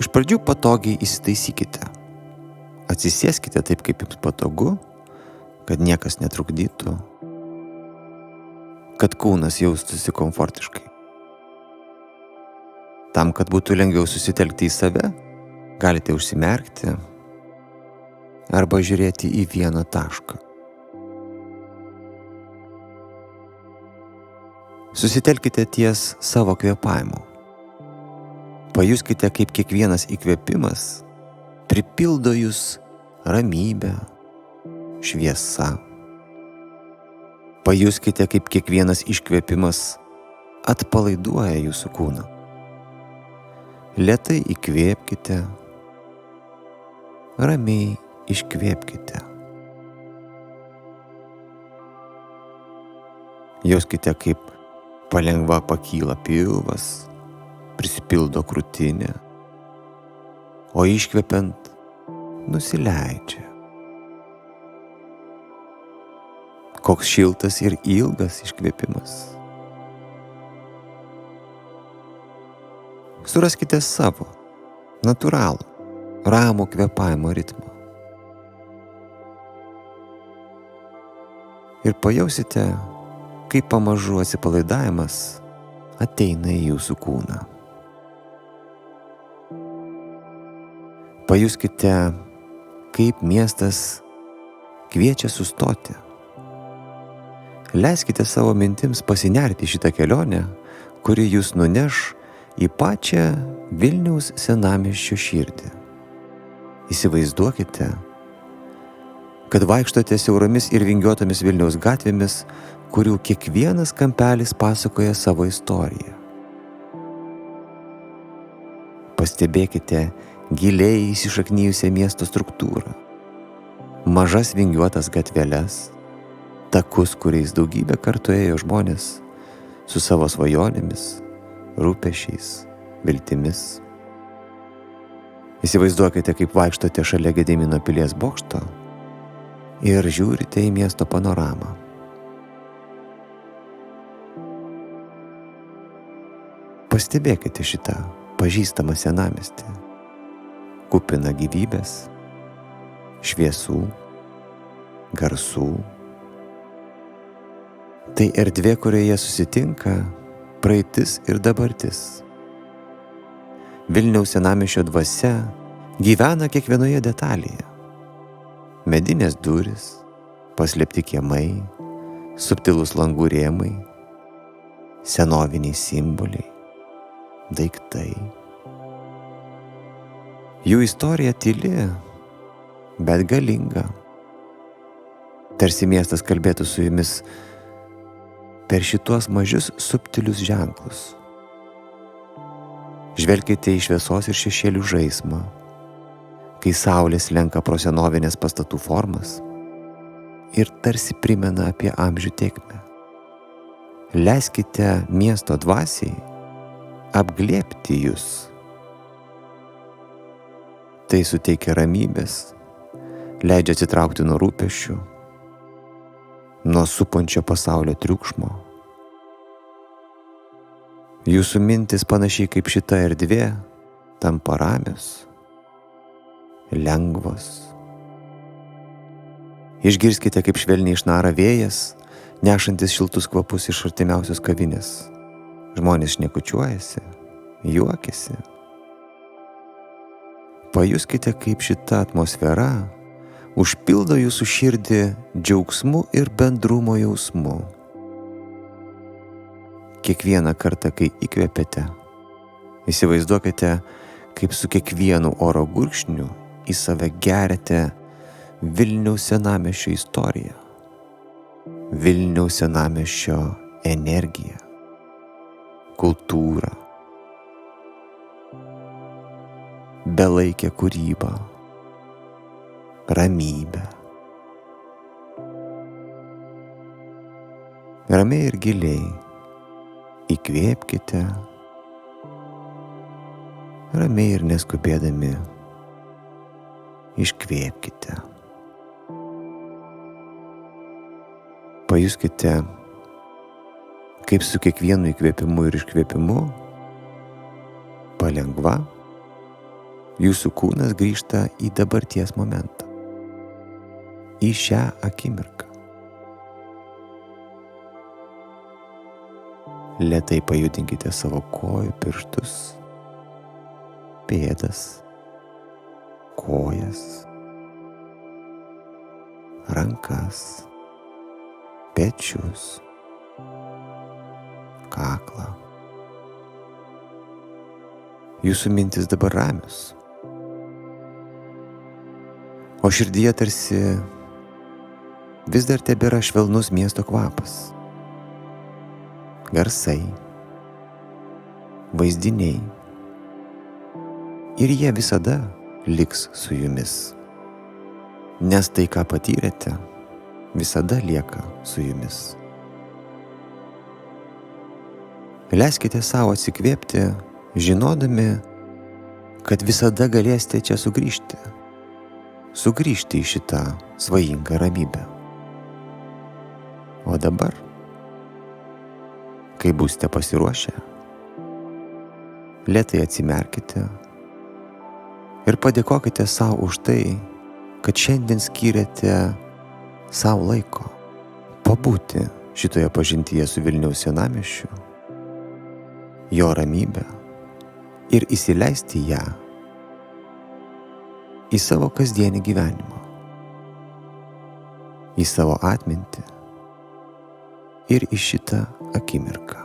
Iš pradžių patogiai įsitaisykite. Atsisėskite taip, kaip jums patogu, kad niekas netrukdytų, kad kūnas jaustųsi komfortiškai. Tam, kad būtų lengviau susitelkti į save, galite užsimerkti arba žiūrėti į vieną tašką. Susitelkite ties savo kvėpavimu. Pajuskite, kaip kiekvienas įkvėpimas pripildo jūs ramybę, šviesa. Pajuskite, kaip kiekvienas iškvėpimas atpalaiduoja jūsų kūną. Lėtai įkvėpkite, ramiai iškvėpkite. Jauskite, kaip palengva pakyla pilvas, prisipildo krūtinė, o iškvepiant nusileidžia. Koks šiltas ir ilgas iškvėpimas. Suraskite savo natūralų, ramų kvėpavimo ritmą. Ir pajausite, kaip pamažu atsipalaidavimas ateina į jūsų kūną. Pajuskite, kaip miestas kviečia sustoti. Leiskite savo mintims pasinerti šitą kelionę, kuri jūs nuneš į pačią Vilniaus senamiesčio širdį. Įsivaizduokite, kad vaikštote siauromis ir vingiuotomis Vilniaus gatvėmis, kurių kiekvienas kampelis pasakoja savo istoriją. Pastebėkite giliai įsišaknijusią miesto struktūrą, mažas vingiuotas gatveles, takus, kuriais daugybę kartų ėjo žmonės su savo svajonėmis, rūpesčiais, viltimis. Įsivaizduokite, kaip vaikštote šalia Gedimino pilies bokšto ir žiūrite į miesto panoramą. Pastebėkite šitą pažįstamą senamiestį, kupiną gyvybės, šviesų, garsų. Tai erdvė, kurioje susitinka praeitis ir dabartis. Vilniaus senamiesčio dvasia gyvena kiekvienoje detalėje. Medinės durys, paslėpti kiemai, subtilūs langų rėmai, senoviniai simboliai, daiktai. Jų istorija tyli, bet galinga. Tarsi miestas kalbėtų su jumis per šituos mažius subtilius ženklus. Žvelkite į šviesos ir šešėlių žaismą, kai saulė slenka pro senovinės pastatų formas ir tarsi primena apie amžių tėkmę. Leiskite miesto dvasiai apglėbti jūs. Tai suteikia ramybės, leidžia atsitraukti nuo rūpesčių, nuo supančio pasaulio triukšmo. Jūsų mintis panašiai kaip šita erdvė tampa ramios, lengvos. Išgirskite, kaip švelniai išnara vėjas, nešantis šiltus kvapus iš artimiausios kavinės. Žmonės šnekučiuojasi, juokiasi. Pajuskite, kaip šita atmosfera užpildo jūsų širdį džiaugsmu ir bendrumo jausmu. Kiekvieną kartą, kai įkvepiate, įsivaizduokite, kaip su kiekvienu oro gurkšniu į save geriate Vilniaus senamiesčio istoriją, Vilniaus senamiesčio energiją, kultūrą, belaikę kūrybą, ramybę. Ramiai ir giliai įkvėpkite, ramiai ir neskubėdami iškvėpkite. Pajuskite, kaip su kiekvienu įkvėpimu ir iškvėpimu, palengva, jūsų kūnas grįžta į dabarties momentą, į šią akimirką. Lėtai pajudinkite savo kojų pirštus, pėdas, kojas, rankas, pečius, kaklą. Jūsų mintis dabar ramios, o širdyje tarsi vis dar tebėra švelnus miesto kvapas, garsai, vaizdiniai, ir jie visada liks su jumis, nes tai, ką patyrėte, visada lieka su jumis. Leiskite savo atsikvėpti, žinodami, kad visada galėsite čia sugrįžti į šitą svajingą ramybę. O dabar, kai būsite pasiruošę, lėtai atsimerkite ir padėkokite savo už tai, kad šiandien skyrėte savo laiko pabūti šitoje pažintyje su Vilniaus senamiesčiu, jo ramybę ir įsileisti ją į savo kasdienį gyvenimą, į savo atmintį ir į šitą akimirką.